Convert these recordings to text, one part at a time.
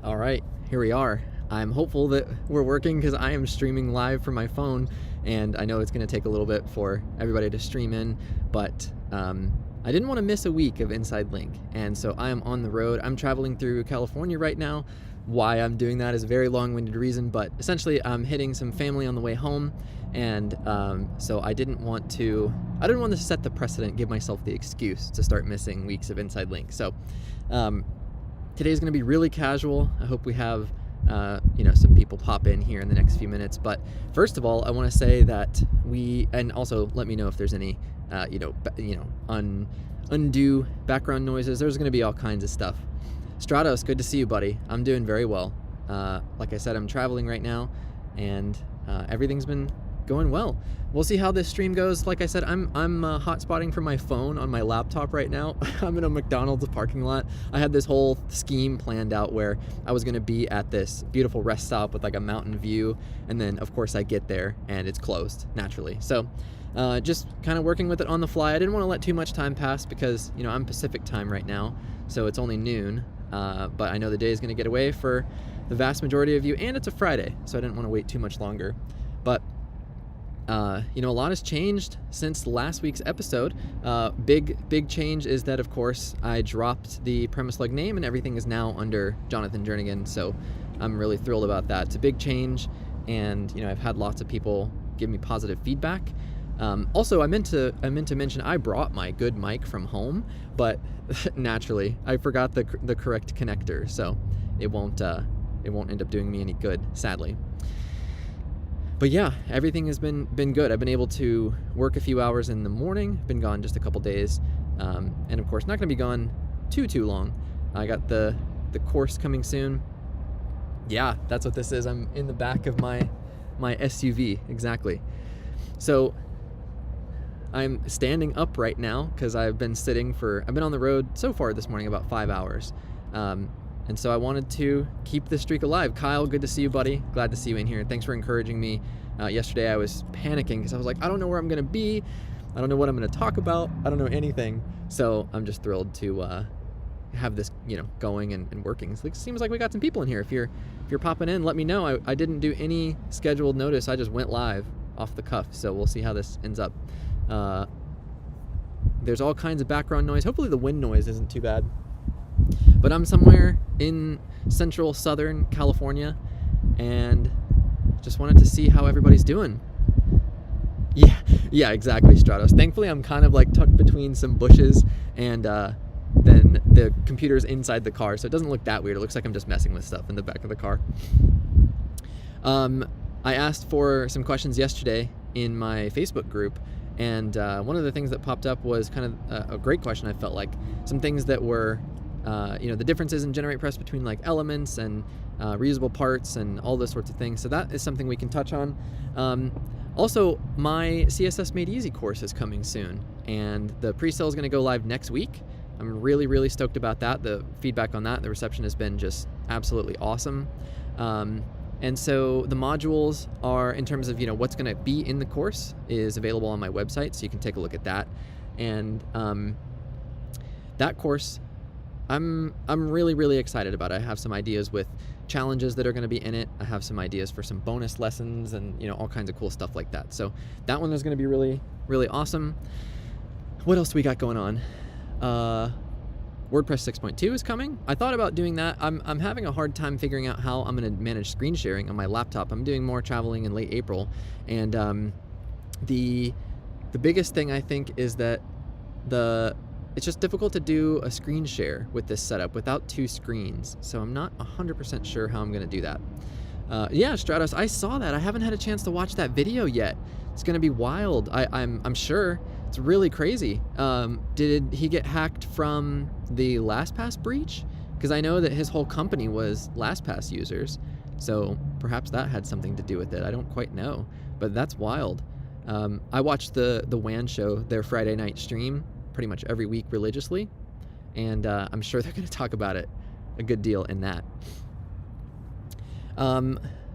All right, here we are. I'm hopeful that we're working because I am streaming live from my phone, and I know it's going to take a little bit for everybody to stream in, but I didn't want to miss a week of Inside Link, and so I am on the road. I'm traveling through California right now. Why I'm doing that is a very long-winded reason, but essentially I'm hitting some family on the way home, and so I didn't want to set the precedent, give myself the excuse to start missing weeks of Inside Link. So today's going to be really casual. I hope we have some people pop in here in the next few minutes. But first of all, I want to say that and also let me know if there's any undue background noises. There's going to be all kinds of stuff. Stratos, good to see you, buddy. I'm doing very well. Like I said, I'm traveling right now, and everything's been going well. We'll see how this stream goes. Like I said, I'm hotspotting from my phone on my laptop right now. I'm in a McDonald's parking lot. I had this whole scheme planned out where I was going to be at this beautiful rest stop with like a mountain view, and then of course I get there and it's closed naturally. So just kind of working with it on the fly. I didn't want to let too much time pass because I'm Pacific time right now, so it's only noon. But I know the day is going to get away for the vast majority of you, and it's a Friday, so I didn't want to wait too much longer. But a lot has changed since last week's episode. Big change is that, of course, I dropped the Premise Lug name and everything is now under Jonathan Jernigan, so I'm really thrilled about that. It's a big change, and I've had lots of people give me positive feedback. Also, I meant to mention I brought my good mic from home, but naturally I forgot the correct connector, so it won't end up doing me any good, sadly. But yeah, everything has been good. I've been able to work a few hours in the morning, been gone just a couple days, and of course not going to be gone too long. I got the course coming soon. Yeah, that's what this is. I'm in the back of my SUV, exactly. So I'm standing up right now because I've been on the road so far this morning about 5 hours. And so I wanted to keep this streak alive. Kyle, good to see you, buddy. Glad to see you in here. Thanks for encouraging me. Yesterday I was panicking because I was like, I don't know where I'm going to be. I don't know what I'm going to talk about. I don't know anything. So I'm just thrilled to have this, going and working. It seems like we got some people in here. If you're popping in, let me know. I didn't do any scheduled notice. I just went live off the cuff. So we'll see how this ends up. There's all kinds of background noise. Hopefully the wind noise isn't too bad. But I'm somewhere in central southern California and just wanted to see how everybody's doing. Yeah, exactly, Stratos. Thankfully, I'm kind of like tucked between some bushes, and then the computer's inside the car, so it doesn't look that weird. It looks like I'm just messing with stuff in the back of the car. I asked for some questions yesterday in my Facebook group, and one of the things that popped up was kind of a great question. I felt like some things that were the differences in generate press between like elements and reusable parts and all those sorts of things. So that is something we can touch on. Also, my CSS Made Easy course is coming soon, and the pre-sale is going to go live next week. I'm really, really stoked about that. The feedback on that, the reception has been just absolutely awesome. And so the modules are, in terms of what's going to be in the course, is available on my website, so you can take a look at that. And that course, I'm really, really excited about it. I have some ideas with challenges that are going to be in it. I have some ideas for some bonus lessons and all kinds of cool stuff like that. So that one is going to be really, really awesome. What else do we got going on? WordPress 6.2 is coming. I thought about doing that. I'm having a hard time figuring out how I'm going to manage screen sharing on my laptop. I'm doing more traveling in late April, and the biggest thing I think is that it's just difficult to do a screen share with this setup without two screens. So I'm not 100% sure how I'm going to do that. Yeah, Stratos, I saw that. I haven't had a chance to watch that video yet. It's going to be wild. I'm sure. It's really crazy. Did he get hacked from the LastPass breach? Because I know that his whole company was LastPass users. So perhaps that had something to do with it. I don't quite know. But that's wild. I watched the WAN show, their Friday night stream, pretty much every week religiously, and I'm sure they're going to talk about it a good deal in that.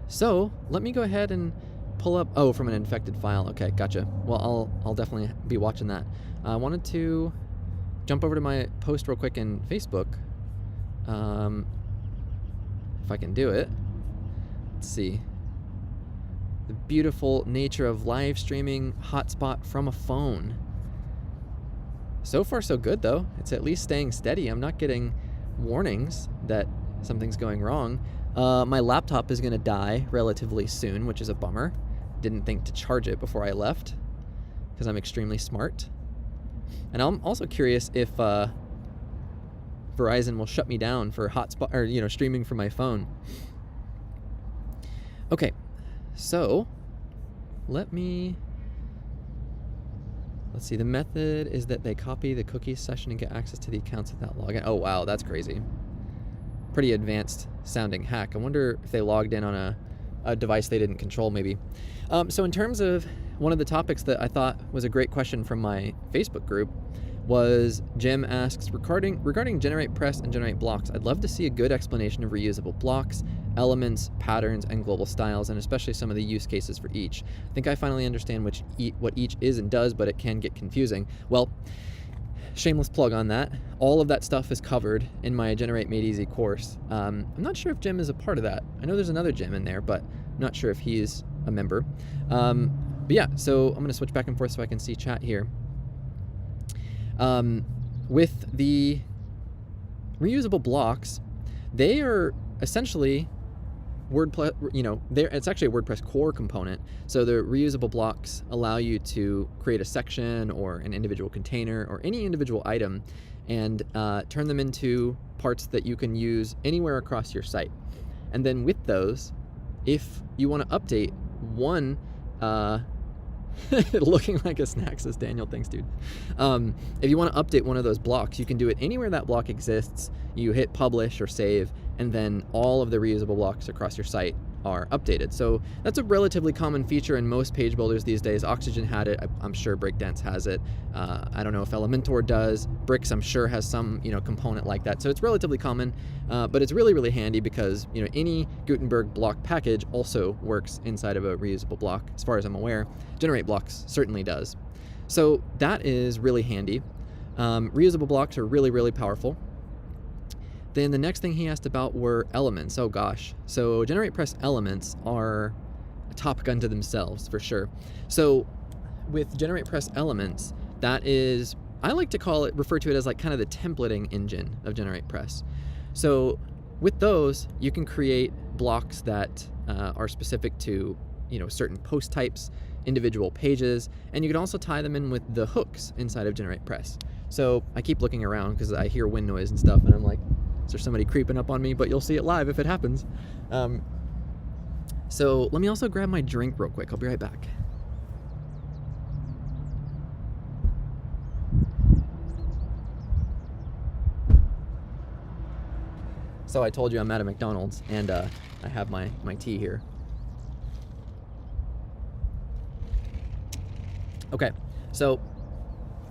So let me go ahead and pull up, from an infected file. Okay, gotcha. Well, I'll definitely be watching that. I wanted to jump over to my post real quick in Facebook. if I can do it. Let's see. The beautiful nature of live streaming hotspot from a phone. So far so good though. It's at least staying steady. I'm not getting warnings that something's going wrong. My laptop is gonna die relatively soon, which is a bummer. Didn't think to charge it before I left because I'm extremely smart. And I'm also curious if Verizon will shut me down for hotspot or streaming from my phone. Okay, so let's see. The method is that they copy the cookies session and get access to the accounts without login. Oh wow, that's crazy. Pretty advanced sounding hack. I wonder if they logged in on a device they didn't control maybe. So in terms of one of the topics that I thought was a great question from my Facebook group was Jim asks, regarding generate press and generate blocks, I'd love to see a good explanation of reusable blocks, elements, patterns, and global styles, and especially some of the use cases for each. I think I finally understand what each is and does, but it can get confusing. Well, shameless plug on that. All of that stuff is covered in my Generate Made Easy course. I'm not sure if Jim is a part of that. I know there's another Jim in there, but I'm not sure if he's a member. But yeah, so I'm going to switch back and forth so I can see chat here. With the reusable blocks, they are essentially WordPress, it's actually a WordPress core component. So the reusable blocks allow you to create a section or an individual container or any individual item and turn them into parts that you can use anywhere across your site. And then with those, if you want to update one, looking like a snack, says Daniel. Thanks, dude. If you want to update one of those blocks, you can do it anywhere that block exists. You hit publish or save, and then all of the reusable blocks across your site are updated. So that's a relatively common feature in most page builders these days. Oxygen had it. I'm sure Breakdance has it. I don't know if Elementor does. Bricks, I'm sure, has some component like that. So it's relatively common, but it's really, really handy because any Gutenberg block package also works inside of a reusable block. As far as I'm aware, Generate Blocks certainly does. So that is really handy. Reusable blocks are really, really powerful. Then the next thing he asked about were elements. Oh gosh. So Generate Press elements are a top gun to themselves for sure. So with Generate Press elements, that is, I like to refer to it as like kind of the templating engine of Generate Press. So with those, you can create blocks that are specific to certain post types, individual pages, and you can also tie them in with the hooks inside of Generate Press. So I keep looking around because I hear wind noise and stuff, and I'm like, is there somebody creeping up on me? But you'll see it live if it happens. So let me also grab my drink real quick. I'll be right back. So I told you I'm at a McDonald's, and I have my tea here. Okay, so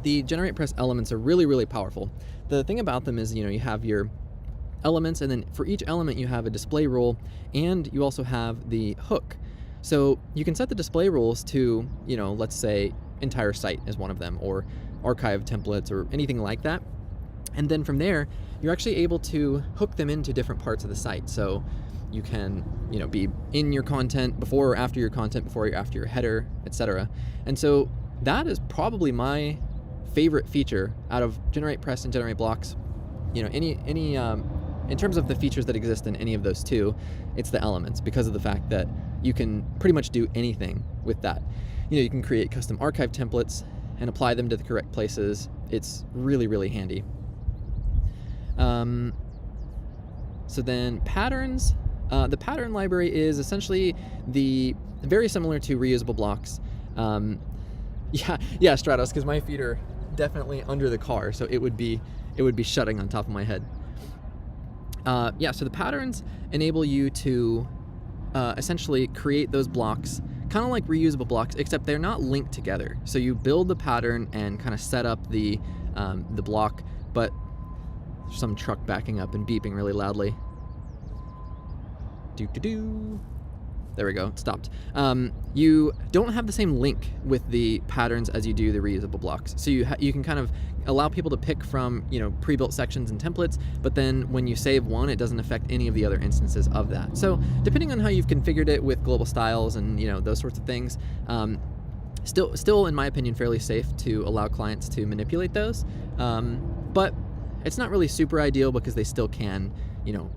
the Generate Press elements are really, really powerful. The thing about them is, you have your elements, and then for each element you have a display rule, and you also have the hook. So you can set the display rules to, let's say entire site is one of them, or archive templates, or anything like that. And then from there, you're actually able to hook them into different parts of the site. So you can, be in your content, before or after your content, before or after your header, etc. And so that is probably my favorite feature out of Generate Press and Generate Blocks. In terms of the features that exist in any of those two, it's the elements, because of the fact that you can pretty much do anything with that. You can create custom archive templates and apply them to the correct places. It's really, really handy. So then patterns. The pattern library is essentially very similar to reusable blocks. Yeah, Stratos, because my feet are definitely under the car, so it would be shutting on top of my head. So the patterns enable you to essentially create those blocks, kind of like reusable blocks, except they're not linked together. So you build the pattern and kind of set up the block, but there's some truck backing up and beeping really loudly. there we go, it stopped. You don't have the same link with the patterns as you do the reusable blocks. So you can kind of allow people to pick from, pre-built sections and templates, but then when you save one, it doesn't affect any of the other instances of that. So depending on how you've configured it with global styles and, those sorts of things, still, in my opinion, fairly safe to allow clients to manipulate those. But it's not really super ideal because they still can,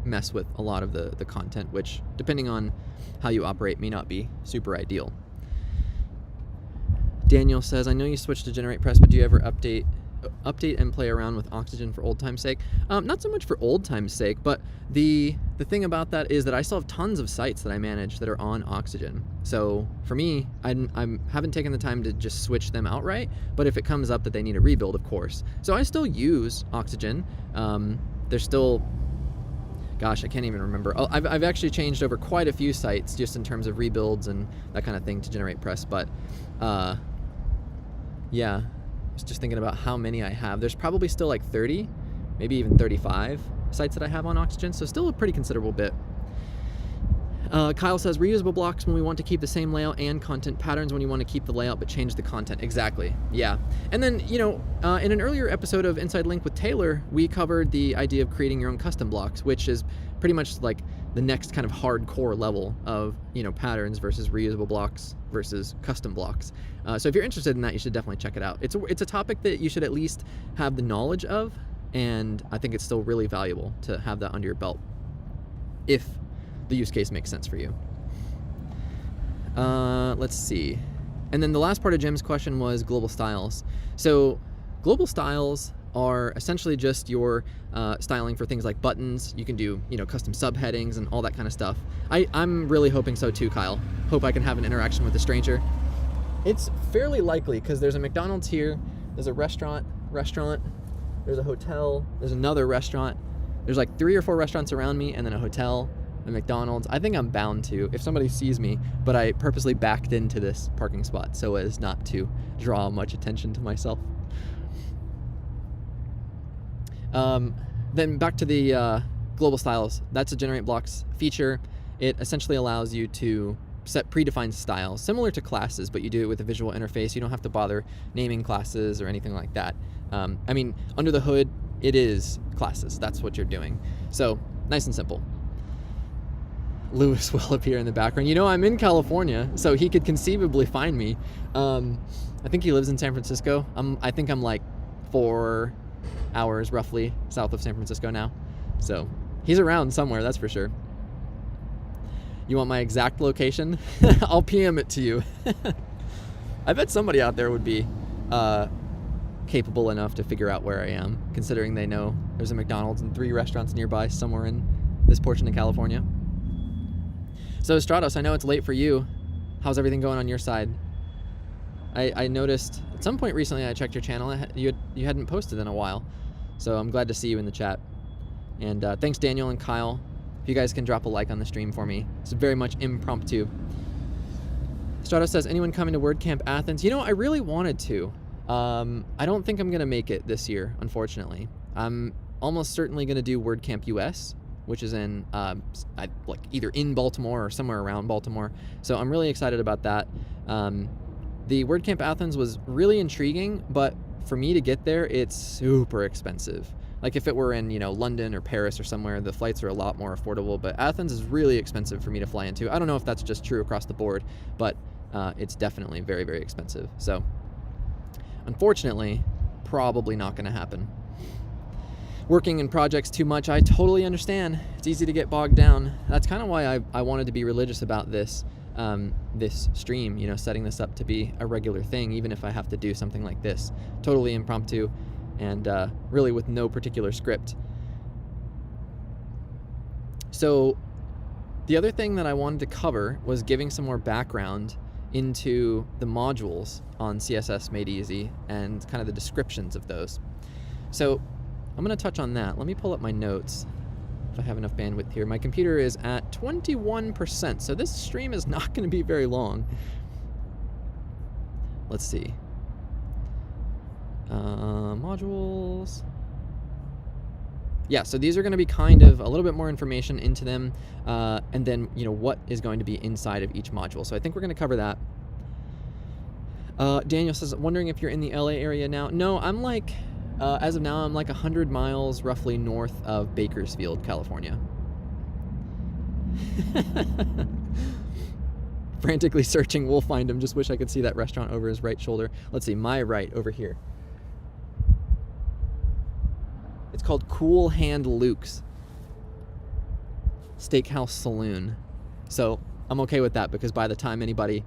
mess with a lot of the content, which, depending on how you operate, may not be super ideal. Daniel says, I know you switched to generate press, but do you ever update and play around with Oxygen for old time's sake? Not so much for old time's sake, but the thing about that is that I still have tons of sites that I manage that are on Oxygen. So for me, I haven't taken the time to just switch them outright, but if it comes up that they need a rebuild, of course. So I still use Oxygen. There's still, gosh, I can't even remember. I've actually changed over quite a few sites just in terms of rebuilds and that kind of thing to generate press, but yeah. Just thinking about how many I have. There's probably still like 30, maybe even 35 sites that I have on Oxygen, so still a pretty considerable bit. Kyle says, reusable blocks when we want to keep the same layout and content, patterns when you want to keep the layout but change the content. Exactly, yeah. And then, in an earlier episode of Inside Link with Taylor, we covered the idea of creating your own custom blocks, which is pretty much like the next kind of hardcore level of, patterns versus reusable blocks versus custom blocks. So if you're interested in that, you should definitely check it out. It's a topic that you should at least have the knowledge of, and I think it's still really valuable to have that under your belt if the use case makes sense for you. Let's see. And then the last part of Jim's question was global styles. So global styles are essentially just your styling for things like buttons. You can do, custom subheadings and all that kind of stuff. I'm really hoping so too, Kyle. Hope I can have an interaction with a stranger. It's fairly likely because there's a McDonald's here, there's a restaurant, there's a hotel, there's another restaurant. There's like 3 or 4 restaurants around me and then a hotel, a McDonald's. I think I'm bound to, if somebody sees me, but I purposely backed into this parking spot so as not to draw much attention to myself. Then back to the global styles. That's a generate blocks feature. It essentially allows you to set predefined styles, similar to classes, but you do it with a visual interface. You don't have to bother naming classes or anything like that. Under the hood, it is classes. That's what you're doing. So nice and simple. Lewis will appear in the background. I'm in California, so he could conceivably find me. I think he lives in San Francisco. I think I'm like 4 hours roughly south of San Francisco now. So he's around somewhere, that's for sure. You want my exact location? I'll PM it to you. I bet somebody out there would be capable enough to figure out where I am, considering they know there's a McDonald's and 3 restaurants nearby somewhere in this portion of California. So Stratos, I know it's late for you. How's everything going on your side? I noticed at some point recently I checked your channel, you hadn't posted in a while. So I'm glad to see you in the chat. And thanks Daniel and Kyle. If you guys can drop a like on the stream for me. It's very much impromptu. Stratos says, anyone coming to WordCamp Athens? I really wanted to. I don't think I'm going to make it this year, unfortunately. I'm almost certainly going to do WordCamp US, which is in either in Baltimore or somewhere around Baltimore. So I'm really excited about that. The WordCamp Athens was really intriguing, but for me to get there, it's super expensive. Like if it were in, London or Paris or somewhere, the flights are a lot more affordable, but Athens is really expensive for me to fly into. I don't know if that's just true across the board, but it's definitely very, very expensive. So unfortunately, probably not going to happen. Working in projects too much, I totally understand. It's easy to get bogged down. That's kind of why I wanted to be religious about this stream, setting this up to be a regular thing, even if I have to do something like this. Totally impromptu and really with no particular script. So the other thing that I wanted to cover was giving some more background into the modules on CSS Made Easy and kind of the descriptions of those. So I'm going to touch on that. Let me pull up my notes if I have enough bandwidth here. My computer is at 21%, so this stream is not going to be very long. Let's see. Modules. yeah, so these are going to be kind of a little bit more information into them, and then, you know, what is going to be inside of each module. So I think we're going to cover that. Daniel says, wondering if you're in the LA area now. No, I'm like, as of now, I'm like 100 miles roughly north of Bakersfield, California. Frantically searching, we'll find him. Just wish I could see that restaurant over his right shoulder. Let's see, my right over here. It's called Cool Hand Luke's Steakhouse Saloon. So I'm okay with that, because by the time anybody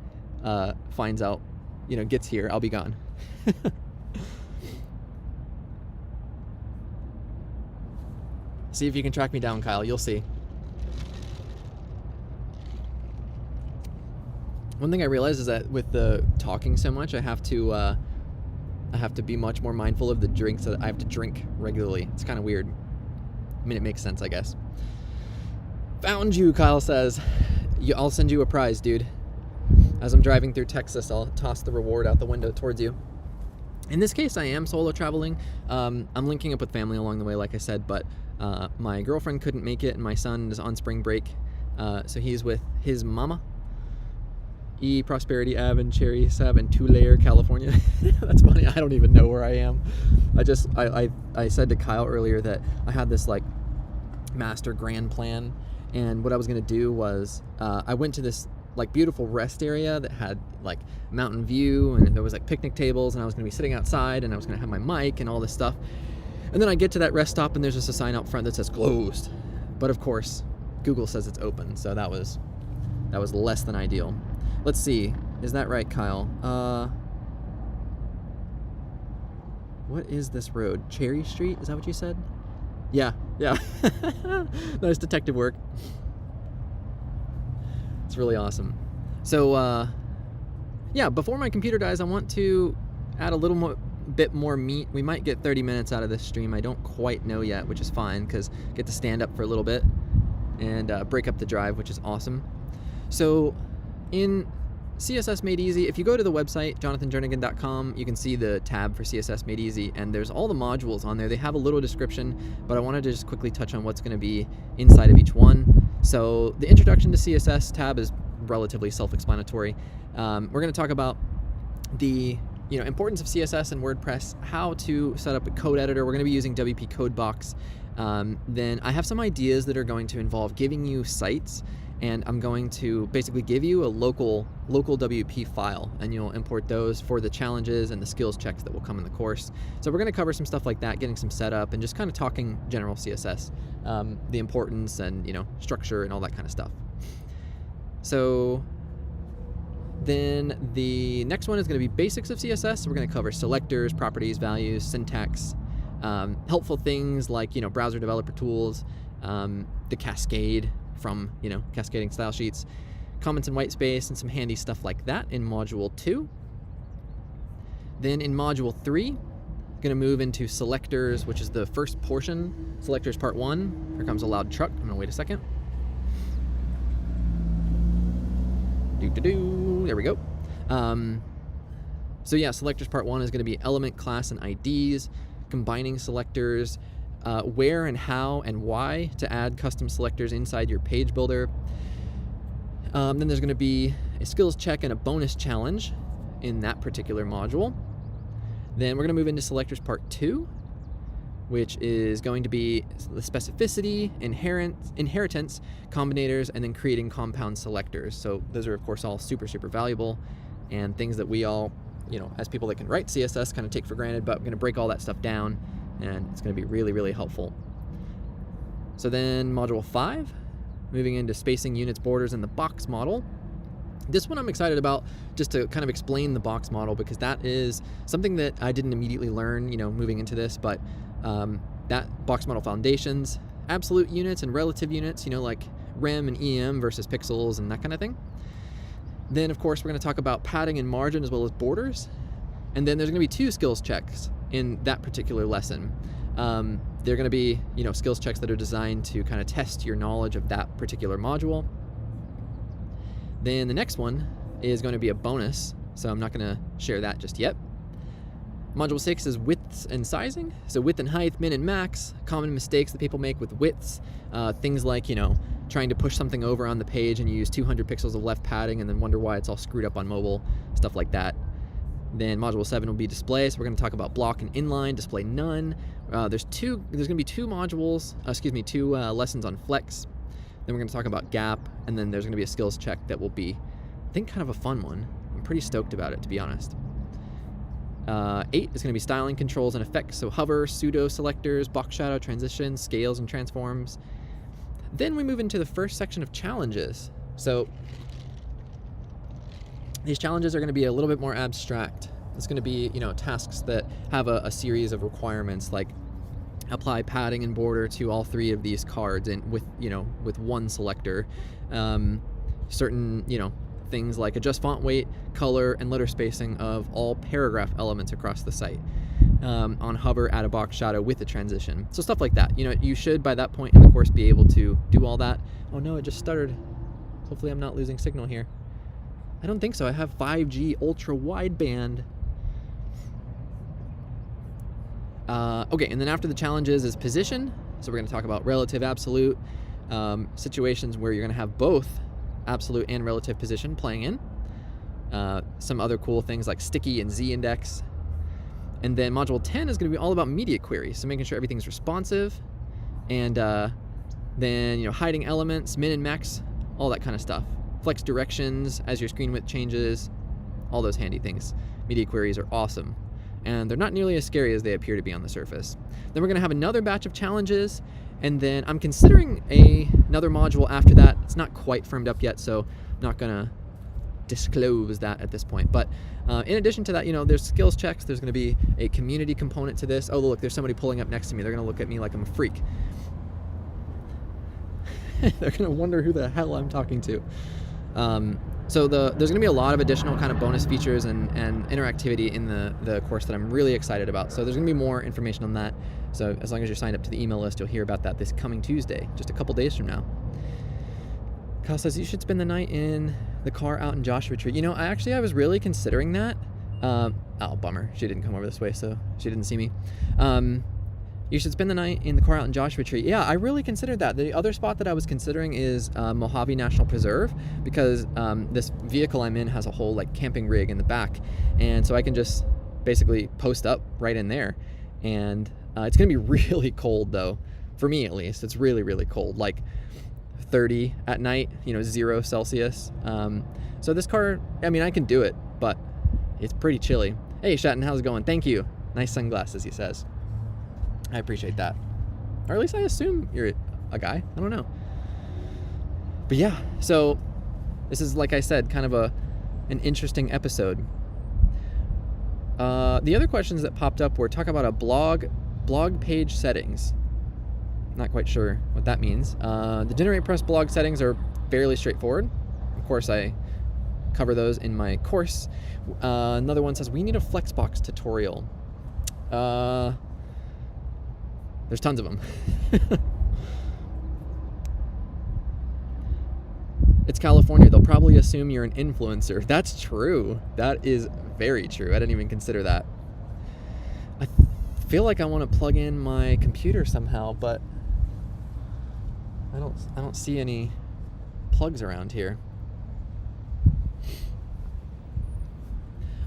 finds out, you know, gets here, I'll be gone. See if you can track me down, Kyle. You'll see. One thing I realized is that with the talking so much, I have to be much more mindful of the drinks that I have to drink regularly. It's kind of weird. I mean, it makes sense, I guess. Found you, Kyle says. I'll send you a prize, dude. As I'm driving through Texas, I'll toss the reward out the window towards you. In this case, I am solo traveling. I'm linking up with family along the way, like I said, but my girlfriend couldn't make it, and my son is on spring break, so he's with his mama. E Prosperity Ave and Cherry Sab in Tulare, California. That's funny. I don't even know where I am. I said to Kyle earlier that I had this like master grand plan, and what I was gonna do was I went to this like beautiful rest area that had like mountain view, and there was like picnic tables, and I was gonna be sitting outside, and I was gonna have my mic and all this stuff. And then I get to that rest stop, and there's just a sign out front that says closed. But of course, Google says it's open, so that was less than ideal. Let's see. Is that right, Kyle? What is this road? Cherry Street? Is that what you said? Yeah. Nice detective work. It's really awesome. So, yeah, before my computer dies, I want to add a little bit more meat. We might get 30 minutes out of this stream. I don't quite know yet, which is fine, because I get to stand up for a little bit and break up the drive, which is awesome. So, in CSS Made Easy, if you go to the website, jonathanjernigan.com, you can see the tab for CSS Made Easy, and there's all the modules on there. They have a little description, but I wanted to just quickly touch on what's going to be inside of each one. So the Introduction to CSS tab is relatively self-explanatory. We're going to talk about the importance of CSS and WordPress, how to set up a code editor. We're going to be using WP Codebox. Then I have some ideas that are going to involve giving you sites, and I'm going to basically give you a local WP file, and you'll import those for the challenges and the skills checks that will come in the course. So we're going to cover some stuff like that, getting some setup, and just kind of talking general CSS, the importance and structure and all that kind of stuff. So then the next one is going to be basics of CSS. So we're going to cover selectors, properties, values, syntax, helpful things like browser developer tools, the cascade from cascading style sheets, comments and white space, and some handy stuff like that in module 2. Then in module 3, going to move into selectors, which is the first portion. Selectors part 1. Here comes a loud truck. I'm going to wait a second. There we go. So yeah, selectors part 1 is going to be element, class, and IDs, combining selectors, where and how and why to add custom selectors inside your page builder. Then there's going to be a skills check and a bonus challenge in that particular module. Then we're going to move into selectors part 2, which is going to be the specificity, inheritance, combinators, and then creating compound selectors. So those are, of course, all super, super valuable and things that we all, as people that can write CSS kind of take for granted, but we're going to break all that stuff down, and it's going to be really, really helpful. So then module 5, moving into spacing, units, borders, and the box model. This one I'm excited about, just to kind of explain the box model, because that is something that I didn't immediately learn, moving into this, but that box model foundations, absolute units and relative units, like rem and em versus pixels and that kind of thing. Then, of course, we're going to talk about padding and margin as well as borders. And then there's going to be 2 skills checks in that particular lesson. They're going to be, skills checks that are designed to kind of test your knowledge of that particular module. Then the next one is going to be a bonus, so I'm not going to share that just yet. Module 6 is widths and sizing. So width and height, min and max, common mistakes that people make with widths. Things like, trying to push something over on the page and you use 200 pixels of left padding and then wonder why it's all screwed up on mobile, stuff like that. Then module 7 will be display. So we're going to talk about block and inline, display none. There's going to be two lessons on flex. Then we're going to talk about gap, and then there's going to be a skills check that will be, I think, kind of a fun one. I'm pretty stoked about it, to be honest. 8 is going to be styling, controls, and effects. So hover, pseudo selectors, box shadow, transitions, scales, and transforms. Then we move into the first section of challenges. So these challenges are going to be a little bit more abstract. It's going to be, tasks that have a series of requirements, like apply padding and border to all 3 of these cards, and with one selector. Certain, things like adjust font weight, color, and letter spacing of all paragraph elements across the site. On hover, add a box shadow with a transition. So stuff like that. You should, by that point in the course, be able to do all that. Oh no, it just stuttered. Hopefully I'm not losing signal here. I don't think so. I have 5G ultra wideband. Okay, and then after the challenges is position. So we're going to talk about relative, absolute, situations where you're going to have both absolute and relative position playing in. Some other cool things like sticky and z-index. And then module 10 is going to be all about media queries, so making sure everything's responsive, and then hiding elements, min and max, all that kind of stuff. Flex directions as your screen width changes, all those handy things. Media queries are awesome, and they're not nearly as scary as they appear to be on the surface. Then we're going to have another batch of challenges, and then I'm considering another module after that. It's not quite firmed up yet, so I'm not going to disclose that at this point. But in addition to that, there's skills checks. There's going to be a community component to this. Oh, look, there's somebody pulling up next to me. They're going to look at me like I'm a freak. They're going to wonder who the hell I'm talking to. So there's going to be a lot of additional kind of bonus features and interactivity in the course that I'm really excited about. So there's going to be more information on that. So as long as you're signed up to the email list, you'll hear about that this coming Tuesday, just a couple days from now. Kyle says you should spend the night in the car out in Joshua Tree. I was really considering that. Oh, bummer. She didn't come over this way, so she didn't see me. You should spend the night in the car out in Joshua Tree. Yeah, I really considered that. The other spot that I was considering is Mojave National Preserve, because this vehicle I'm in has a whole camping rig in the back, and so I can just basically post up right in there. And it's going to be really cold, though, for me at least. It's really, really cold, 30 at night, 0 Celsius. So this car, I can do it, but it's pretty chilly. Hey, Shatton, how's it going? Thank you. Nice sunglasses, he says. I appreciate that. Or at least I assume you're a guy. I don't know. But yeah, so this is, like I said, kind of an interesting episode. The other questions that popped up were talk about a blog page settings. Not quite sure what that means. The Generate Press blog settings are fairly straightforward. Of course, I cover those in my course. Another one says, we need a Flexbox tutorial. There's tons of them. It's California. They'll probably assume you're an influencer. That's true. That is very true. I didn't even consider that. I feel like I want to plug in my computer somehow, but I don't see any plugs around here.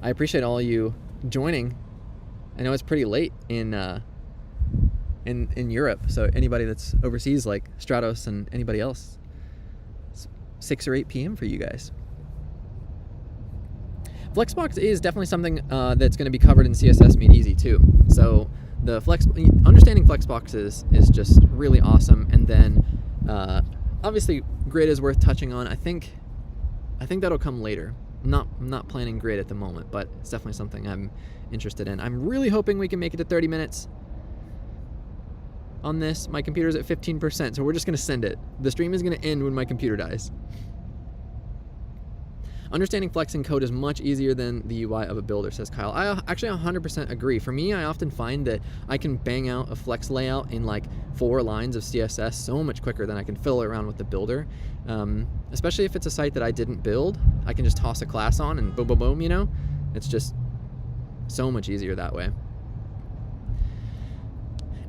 I appreciate all of you joining. I know it's pretty late in Europe, so anybody that's overseas, like Stratos and anybody else, it's 6 or 8 p.m. for you guys. Flexbox is definitely something that's going to be covered in CSS Made Easy too. So understanding Flexboxes is just really awesome. And then obviously grid is worth touching on. I think that'll come later. I'm not planning grid at the moment, but it's definitely something I'm interested in. I'm really hoping we can make it to 30 minutes on this. My computer's at 15%, so we're just going to send it. The stream is going to end when my computer dies. Understanding Flex in code is much easier than the UI of a builder, says Kyle. I actually 100% agree. For me, I often find that I can bang out a Flex layout in 4 lines of CSS so much quicker than I can fiddle around with the builder. Especially if it's a site that I didn't build, I can just toss a class on and boom, boom, boom, It's just So much easier that way.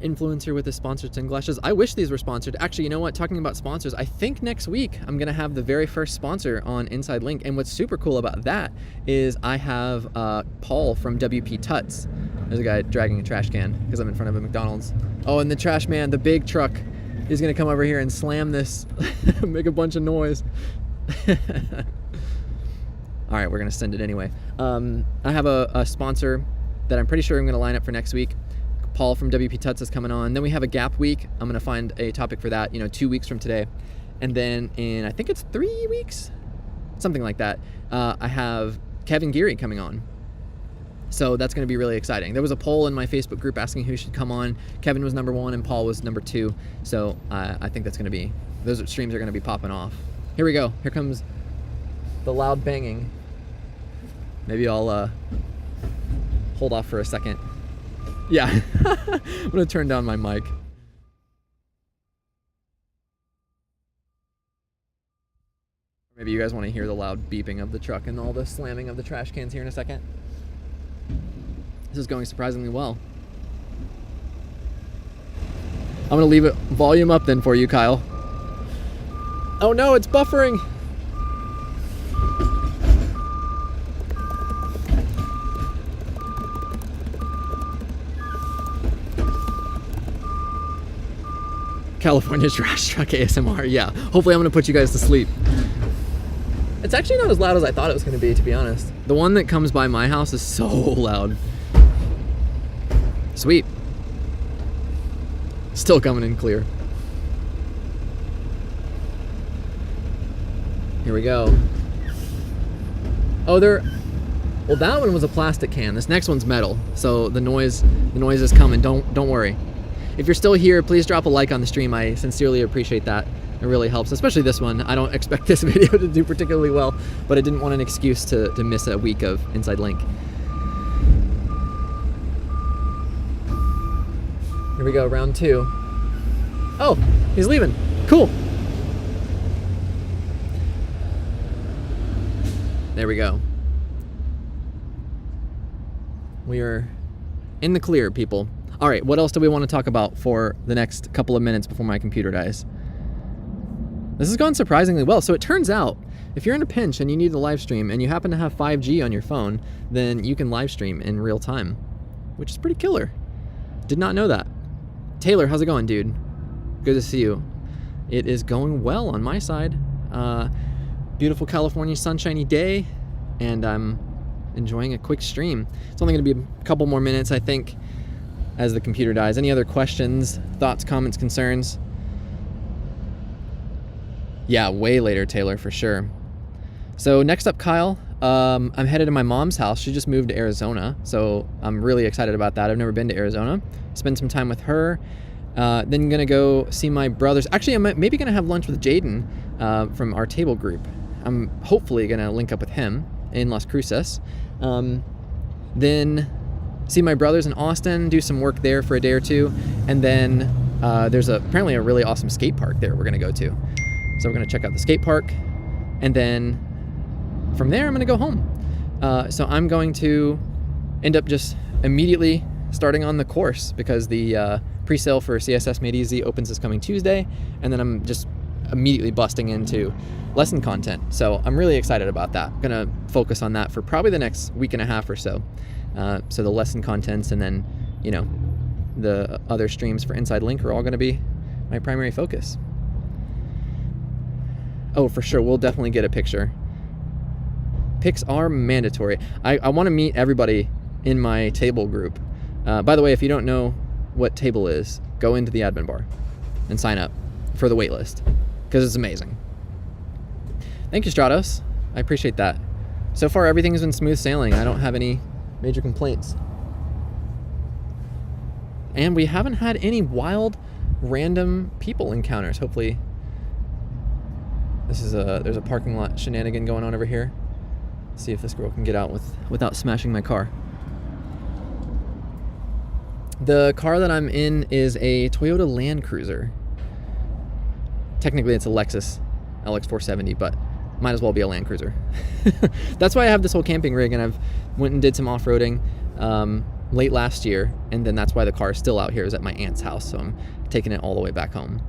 Influencer with the sponsored sunglasses. I wish these were sponsored. Actually, you know what? Talking about sponsors, I think next week I'm going to have the very first sponsor on Inside Link. And what's super cool about that is I have Paul from WP Tuts. There's a guy dragging a trash can because I'm in front of a McDonald's. Oh, and the trash man, the big truck, is going to come over here and slam this, make a bunch of noise. All right, we're going to send it anyway. I have a sponsor that I'm pretty sure I'm going to line up for next week. Paul from WP Tuts is coming on. Then we have a gap week. I'm going to find a topic for that, 2 weeks from today. And then in, I think it's 3 weeks, something like that, I have Kevin Geary coming on. So that's going to be really exciting. There was a poll in my Facebook group asking who should come on. Kevin was number 1 and Paul was number 2. So I think that's going to be, those streams are going to be popping off. Here we go. Here comes the loud banging. Maybe I'll hold off for a second. Yeah, I'm gonna turn down my mic. Maybe you guys want to hear the loud beeping of the truck and all the slamming of the trash cans here in a second. This is going surprisingly well. I'm gonna leave it volume up then for you, Kyle. Oh no, it's buffering. California trash truck ASMR. Yeah, hopefully I'm gonna put you guys to sleep. It's actually not as loud as I thought it was gonna be, to be honest. The one that comes by my house is so loud. Sweet. Still coming in clear. Here we go. Oh, well, that one was a plastic can. This next one's metal, so the noise is coming. Don't worry. If you're still here, please drop a like on the stream. I sincerely appreciate that. It really helps, especially this one. I don't expect this video to do particularly well, but I didn't want an excuse to miss a week of Inside Link. Here we go, round 2. Oh, he's leaving. Cool. There we go. We are in the clear, people. All right, what else do we want to talk about for the next couple of minutes before my computer dies? This has gone surprisingly well. So it turns out, if you're in a pinch and you need a live stream and you happen to have 5G on your phone, then you can live stream in real time, which is pretty killer. Did not know that. Taylor, how's it going, dude? Good to see you. It is going well on my side. Beautiful California sunshiny day, and I'm enjoying a quick stream. It's only going to be a couple more minutes, I think, as the computer dies. Any other questions, thoughts, comments, concerns? Yeah, way later, Taylor, for sure. So next up, Kyle, I'm headed to my mom's house. She just moved to Arizona, so I'm really excited about that. I've never been to Arizona. Spend some time with her. Then gonna go see my brothers. Actually, I'm maybe gonna have lunch with Jaden from our table group. I'm hopefully gonna link up with him in Las Cruces. Then see my brothers in Austin, do some work there for a day or two, and then there's apparently a really awesome skate park there we're gonna go to. So we're gonna check out the skate park, and then from there I'm gonna go home. So I'm going to end up just immediately starting on the course because the pre-sale for CSS Made Easy opens this coming Tuesday, and then I'm just immediately busting into lesson content. So I'm really excited about that. I'm gonna focus on that for probably the next week and a half or so. So the lesson contents and then, the other streams for Inside Link are all gonna be my primary focus. Oh, for sure, we'll definitely get a picture. Pics are mandatory. I wanna meet everybody in my table group. By the way, if you don't know what table is, go into the admin bar and sign up for the waitlist because it's amazing. Thank you, Stratos. I appreciate that. So far, everything's been smooth sailing. I don't have any major complaints. And we haven't had any wild, random people encounters. Hopefully, there's a parking lot shenanigan going on over here. Let's see if this girl can get out without smashing my car. The car that I'm in is a Toyota Land Cruiser. Technically, it's a Lexus LX470, but might as well be a Land Cruiser. That's why I have this whole camping rig, and I've went and did some off-roading late last year, and then that's why the car is still out here, is at my aunt's house, so I'm taking it all the way back home.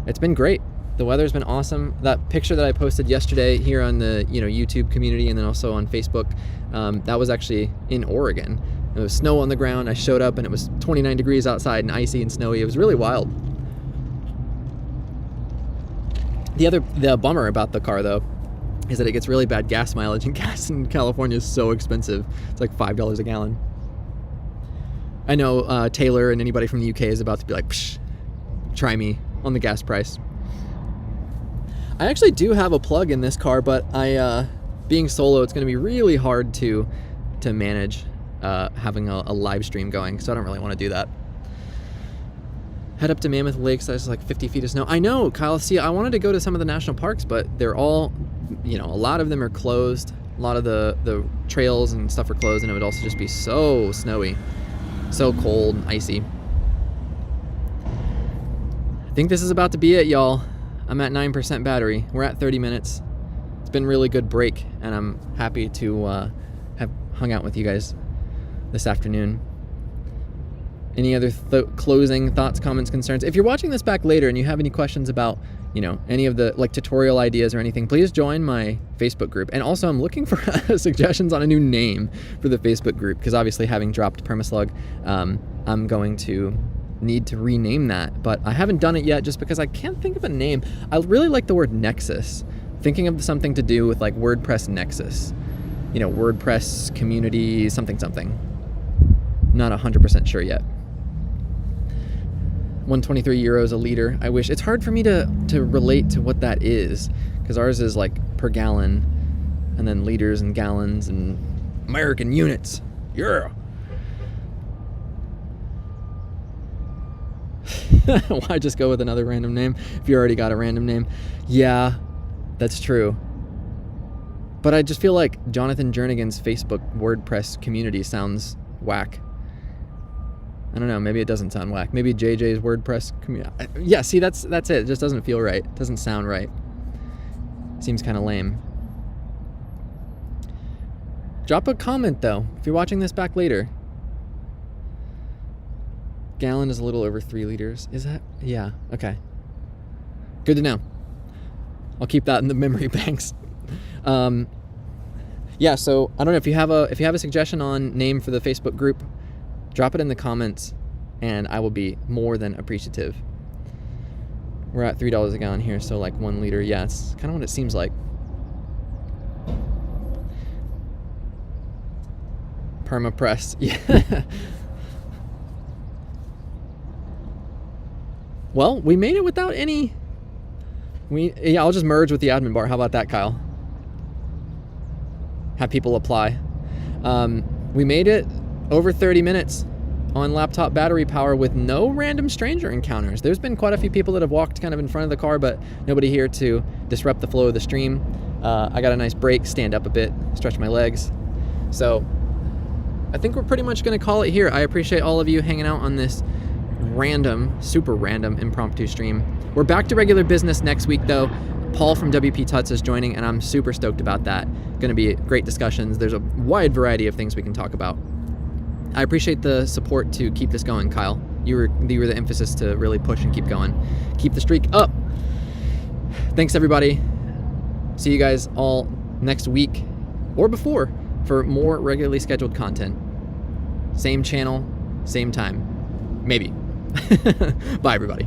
It's been great. The weather's been awesome. That picture that I posted yesterday here on the YouTube community and then also on Facebook, that was actually in Oregon. It was snow on the ground. I showed up and it was 29 degrees outside and icy and snowy. It was really wild. The bummer about the car though is that it gets really bad gas mileage, and gas in California is so expensive. It's like $5 a gallon. I know Taylor and anybody from the UK is about to be like, psh, try me on the gas price. I actually do have a plug in this car, but being solo, it's going to be really hard to manage having a live stream going, so I don't really want to do that. Head up to Mammoth Lakes. That's like 50 feet of snow. I know, Kyle. See, I wanted to go to some of the national parks, but they're all, a lot of them are closed. A lot of the trails and stuff are closed, and it would also just be so snowy, so cold and icy. I think this is about to be it, y'all. I'm at 9% battery. We're at 30 minutes. It's been a really good break, and I'm happy to have hung out with you guys this afternoon. Any other closing thoughts, comments, concerns? If you're watching this back later and you have any questions about, any of the tutorial ideas or anything, please join my Facebook group. And also, I'm looking for suggestions on a new name for the Facebook group, because obviously having dropped Permaslug, I'm going to need to rename that, but I haven't done it yet just because I can't think of a name. I really like the word Nexus. Thinking of something to do with like WordPress Nexus, WordPress community something. Not 100% sure yet. 123 euros a liter. I wish. It's hard for me to relate to what that is, because ours is like per gallon, and then liters and gallons and American units. Yeah. Why just go with another random name if you already got a random name? Yeah, that's true. But I just feel like Jonathan Jernigan's Facebook WordPress community sounds whack. I don't know, maybe it doesn't sound whack. Maybe JJ's WordPress community. Yeah, see, that's it. It just doesn't feel right. It doesn't sound right. Seems kind of lame. Drop a comment though if you're watching this back later. Gallon is a little over 3 liters. Is that? Yeah. Okay. Good to know. I'll keep that in the memory banks. Yeah. So I don't know if you have a suggestion on name for the Facebook group, drop it in the comments, and I will be more than appreciative. We're at $3 a gallon here, so like 1 liter. Yeah, it's kind of what it seems like. Permapress. Yeah. Well, we made it without any... I'll just merge with the admin bar. How about that, Kyle? Have people apply. We made it over 30 minutes on laptop battery power with no random stranger encounters. There's been quite a few people that have walked kind of in front of the car, but nobody here to disrupt the flow of the stream. I got a nice break, stand up a bit, stretch my legs. So I think we're pretty much going to call it here. I appreciate all of you hanging out on this super random impromptu stream. We're back to regular business next week though. Paul from WP Tuts is joining, and I'm super stoked about that. Going to be great discussions. There's a wide variety of things we can talk about. I appreciate the support to keep this going, Kyle. You were the emphasis to really push and keep going. Keep the streak up. Thanks everybody. See you guys all next week or before for more regularly scheduled content. Same channel, same time. Maybe. Bye, everybody.